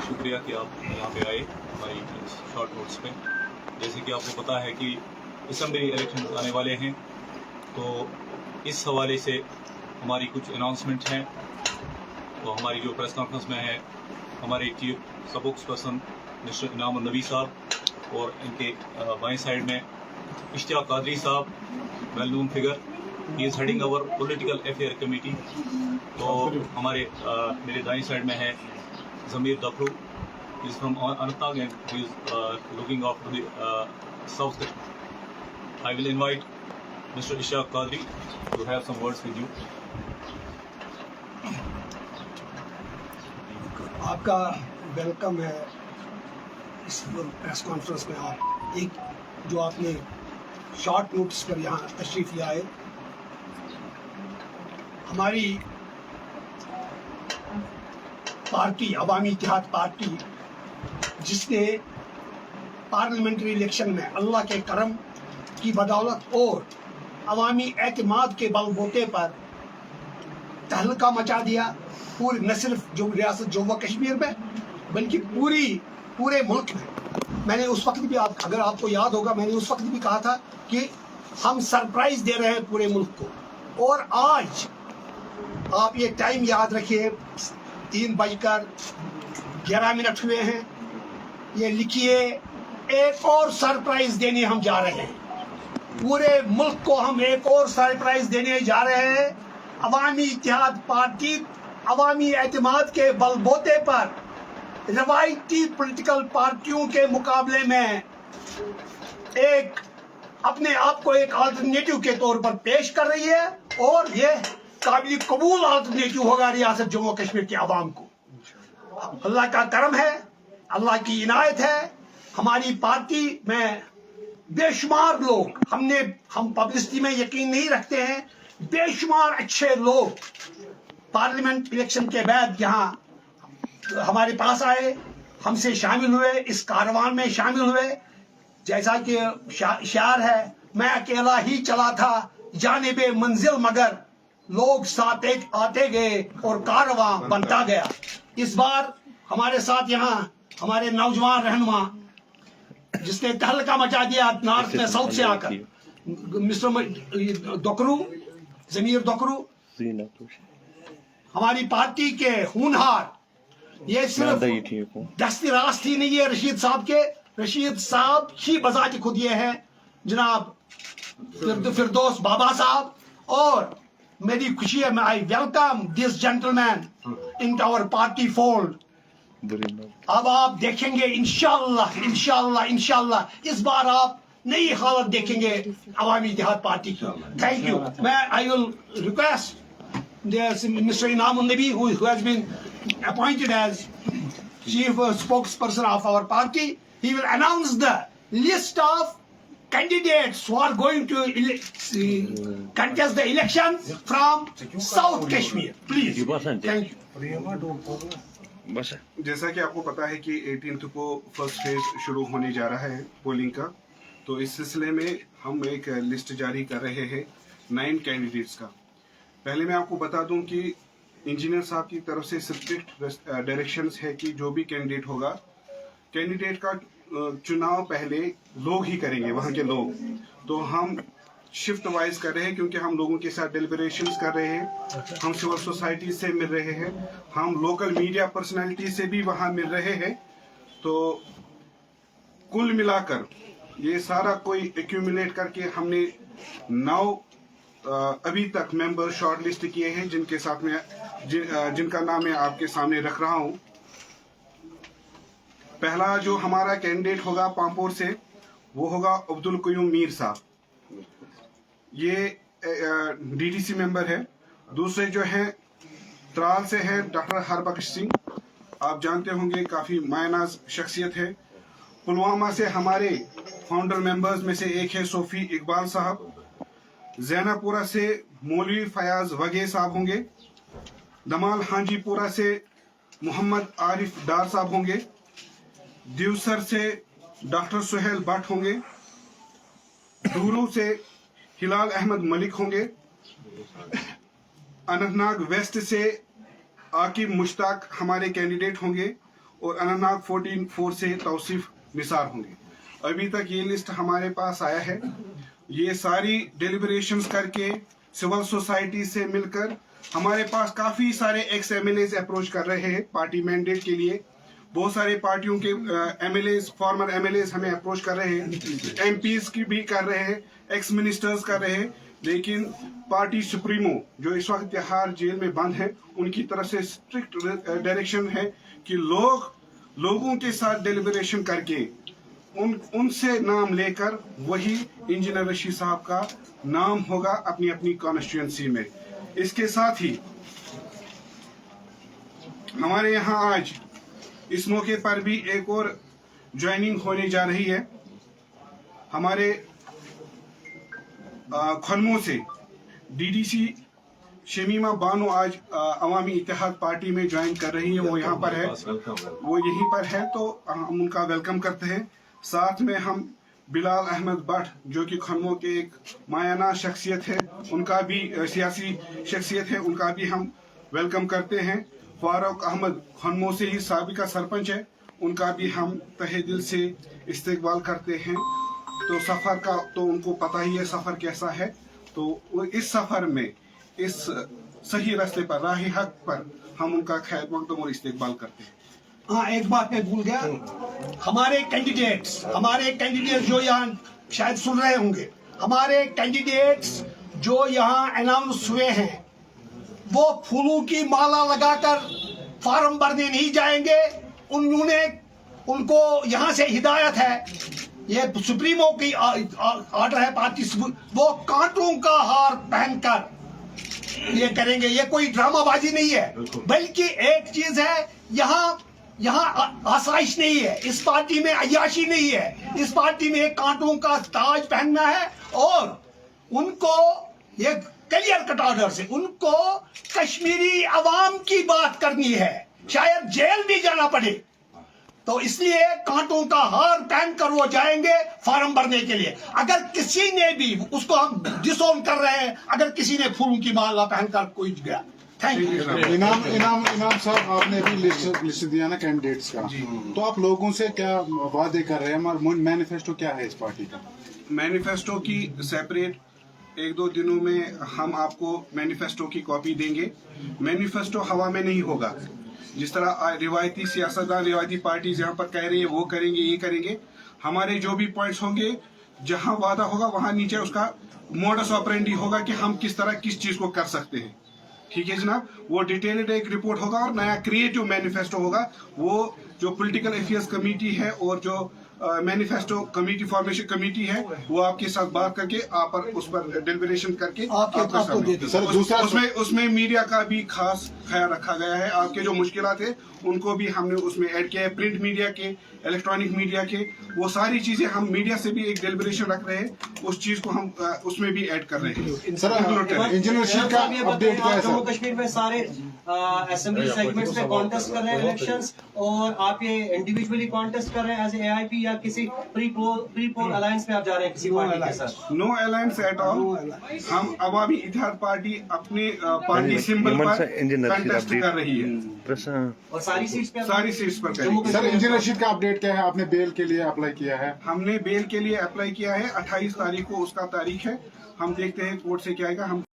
शुक्रिया कि आप यहाँ पे आए हमारी शॉर्ट नोट्स पे। जैसे कि आपको पता है कि असम्बली इलेक्शन आने वाले हैं, तो इस हवाले से हमारी कुछ अनाउंसमेंट हैं। तो हमारी जो प्रेस कॉन्फ्रेंस में है, हमारे चीफ स्पोक्स पर्सन मिस्टर इनाम नबी साहब और इनके बाएं साइड में इश्तियाक कादरी साहब, well known figure, he is heading our political affair committee. तो हमारे मेरे दाएं साइड में है ज़मीर दखरू, he is from Anantnag and he is looking after the South Kashmir. I will invite Mr. Ishaq Qadri to have some words with you. आपका welcome है इस press conference में। आप एक जो आपने शॉर्ट नोटिस पर यहाँ तशरीफ़ ले आए, हमारी पार्टी अवामी इत्तेहाद पार्टी, जिसने पार्लियामेंट्री इलेक्शन में अल्लाह के करम की बदौलत और अवामी एतमाद के बलबूते पर तहलका मचा दिया, पूरे न सिर्फ जो रियासत जम्मू कश्मीर में बल्कि पूरे मुल्क में। मैंने उस वक्त भी अगर आपको याद होगा, मैंने उस वक्त भी कहा था कि हम सरप्राइज दे रहे हैं पूरे मुल्क को। और आज आप ये टाइम याद रखिए, 3:11 हुए हैं। ये लिखिए, एक और सरप्राइज देने हम जा रहे हैं। पूरे मुल्क को हम एक और सरप्राइज देने जा रहे हैं। अवामी इत्तेहाद पार्टी अवामी एतमाद के बलबूते पर रवायती पॉलिटिकल पार्टियों के मुकाबले में एक अपने आप को एक अल्टरनेटिव के तौर पर पेश कर रही है, और ये काबिल कबूल अल्टरनेटिव होगा रियासत जम्मू कश्मीर के अवाम को। अल्लाह का करम है, अल्लाह की इनायत है। हमारी पार्टी में बेशुमार लोग, हम पब्लिसिटी में यकीन नहीं रखते हैं, बेशुमार अच्छे लोग पार्लियामेंट इलेक्शन के बाद यहाँ हमारे पास आए, हमसे शामिल हुए, इस कारवान में शामिल हुए। जैसा कि शायर है, मैं अकेला ही चला था जानिबे मंजिल, मगर लोग साथ आते गए और कारवां बनता गया। इस बार हमारे साथ यहाँ हमारे नौजवान रहनुमा, जिसने तहलका मचा दिया नॉर्थ में साउथ से आकर, मिस्टर दकरू, ज़मीर दकरू, हमारी पार्टी के होनहार। ये सिर्फ दस्ती रास्ती नहीं है रशीद साहब के, रशीद साहब ही बजाते खुद ये है जनाब फिरदौस बाबा साहब। और मेरी खुशी है, I welcome this gentleman in our party fold. अब आप देखेंगे इंशाअल्लाह इंशाअल्लाह इंशाअल्लाह इस बार आप नई हालत देखेंगे अवामी इत्तेहाद पार्टी की। Thank you. मैं I will request Mr. Inam Nabi, who has been appointed as chief spokesperson of our party. He will announce the list of candidates who are going to contest the election from South Kashmir. Please. Thank you. जैसा कि आपको पता है कि 18th को first phase शुरू होने जा रहा है पोलिंग का, तो इस सिलसिले में हम एक लिस्ट जारी कर रहे हैं 9 कैंडिडेट्स का। पहले मैं आपको बता दूं कि इंजीनियर साहब की तरफ से स्ट्रिक्ट डायरेक्शंस है कि जो भी कैंडिडेट होगा, कैंडिडेट का चुनाव पहले लोग ही करेंगे, वहाँ के लोग। तो हम शिफ्ट वाइज कर रहे हैं, क्योंकि हम लोगों के साथ डेलिब्रेशंस कर रहे हैं, हम सिविल सोसाइटी से मिल रहे हैं, हम लोकल मीडिया पर्सनैलिटी से भी वहाँ मिल रहे हैं। तो कुल मिलाकर ये सारा कोई एक्यूमुलेट करके हमने 9 अभी तक मेंबर शॉर्ट लिस्ट किए हैं, जिनके साथ में जिनका नाम मैं आपके सामने रख रहा हूं। पहला जो हमारा कैंडिडेट होगा पामपोर से, वो होगा अब्दुल कयूम मीर साहब, ये डीडीसी मेंबर है। दूसरे जो है त्राल से है डॉक्टर हरबख्श सिंह, आप जानते होंगे काफी मायनाज शख्सियत है। पुलवामा से हमारे फाउंडर मेंबर्स में से एक है सोफी इकबाल साहब। जैनापुरा से मौलवी फयाज वगे साहब होंगे। दमाल हाजीपुरा से मोहम्मद आरिफ डार साहब होंगे। दिवसर से डॉक्टर सुहेल भट्ट होंगे। डूरू से हिलाल अहमद मलिक होंगे। अनंतनाग वेस्ट से आकिब मुश्ताक हमारे कैंडिडेट होंगे। और अनंतनाग 14-4 से तौसीफ निसार होंगे। अभी तक ये लिस्ट हमारे पास आया है। ये सारी डिलिब्रेशंस करके सिविल सोसाइटी से मिलकर हमारे पास काफ़ी सारे एक्स MLAs अप्रोच कर रहे हैं पार्टी मैंडेट के लिए। बहुत सारे पार्टियों के MLAs, फॉर्मर MLAs हमें अप्रोच कर रहे हैं, MPs की भी कर रहे हैं, एक्स मिनिस्टर्स कर रहे हैं, लेकिन पार्टी सुप्रीमो जो इस वक्त तिहाड़ जेल में बंद है, उनकी तरफ से स्ट्रिक्ट डायरेक्शन है कि लोगों के साथ डिलिब्रेशन करके उनसे नाम लेकर वही इंजीनियर रशीद साहब का नाम होगा अपनी अपनी कॉन्स्टिट्यूंसी में। इसके साथ ही हमारे यहाँ आज इस मौके पर भी एक और ज्वाइनिंग होने जा रही है। हमारे खनमो से DDC शमीमा बानो आज अवामी इत्तेहाद पार्टी में ज्वाइन कर रही है। वो यहाँ पर है, वो यहीं पर है, तो हम उनका वेलकम करते हैं। साथ में हम बिलाल अहमद भट्ट जो कि खनमो के एक मायाना शख्सियत है, उनका भी सियासी शख्सियत है, उनका भी हम वेलकम करते हैं। फारूक अहमद खनमो से ही साबिका सरपंच है, उनका भी हम तहे दिल से इस्तकबाल करते हैं। तो सफ़र का तो उनको पता ही है सफ़र कैसा है, तो इस सफ़र में इस सही रास्ते पर, राह हक पर हम उनका खैर मकदम और इस्तकबाल करते हैं। हाँ, एक बात मैं भूल गया, हमारे कैंडिडेट्स जो यहाँ शायद सुन रहे होंगे, हमारे कैंडिडेट्स जो यहाँ अनाउंस हुए हैं वो फूलों की माला लगाकर फॉर्म भरने नहीं जाएंगे। उनको यहाँ से हिदायत है, ये सुप्रीमो की ऑर्डर है पार्टी, वो कांटों का हार पहनकर ये करेंगे। ये कोई ड्रामाबाजी नहीं है, बल्कि एक चीज है, यहाँ आसाइश नहीं है, इस पार्टी में अय्याशी नहीं है, इस पार्टी में कांटों का ताज पहनना है। और उनको ये क्लियर कट ऑर्डर से उनको कश्मीरी अवाम की बात करनी है, शायद जेल भी जाना पड़े, तो इसलिए कांटों का हार पहनकर वो जाएंगे फॉर्म भरने के लिए। अगर किसी ने भी, उसको हम डिसोन कर रहे हैं, अगर किसी ने फूलों की माला पहनकर कोई गया। Thank you. इनाम साहब, आपने भी लिस्ट दिया ना कैंडिडेट्स का, तो आप लोगों से क्या वादे कर रहे हैं? मैनिफेस्टो क्या है इस पार्टी का? मैनिफेस्टो की सेपरेट 1-2 दिनों में हम आपको मैनिफेस्टो की कॉपी देंगे। मैनिफेस्टो हवा में नहीं होगा। जिस तरह रिवायती सियासतदान, रिवायती पार्टीज यहाँ पर कह रही है वो करेंगे, ये करेंगे, हमारे जो भी पॉइंट्स होंगे, जहाँ वादा होगा वहाँ नीचे उसका मोडस ऑपरेंडी होगा कि हम किस तरह किस चीज को कर सकते हैं। ठीक है जनाब, वो डिटेल्ड एक रिपोर्ट होगा और नया क्रिएटिव मैनिफेस्टो होगा। वो जो पॉलिटिकल अफेयर्स कमेटी है और जो मैनिफेस्टो कमेटी, फॉर्मेशन कमेटी है, वो आपके साथ बात करके आप उस पर डिलिब्रेशन करके उसमें मीडिया का भी खास ख्याल रखा गया है। आपके जो मुश्किलात है उनको भी हमने उसमें ऐड किया है, प्रिंट मीडिया के, इलेक्ट्रॉनिक मीडिया के, वो सारी चीजें हम मीडिया से भी एक डिलिब्रेशन रख रहे हैं, उस चीज को हम उसमें भी ऐड कर रहे हैं। सर, इंजीनियरशिप का अपडेट क्या है? जम्मू कश्मीर में सारे असेंबली सेगमेंट्स में कॉन्टेस्ट कर रहे हैं इलेक्शंस, और आप ये इंडिविजुअली कॉन्टेस्ट कर रहे हैं एज ए AIP या किसी प्री पोल अलायंस में आप जा रहे हैं किसी पार्टी के साथ? No alliance at all. हम अवामी इत्तेहाद पार्टी अपने पार्टी सिंबल पर कंटेस्ट कर रही है और सारी सीट्स पे पर करेंगे। सर, इंजीनियरशिप का अपडेट क्या है? आपने बेल के लिए अप्लाई किया है? हमने बेल के लिए अप्लाई किया है, 28 तारीख को उसका तारीख है। हम देखते हैं कोर्ट से क्या आएगा। हम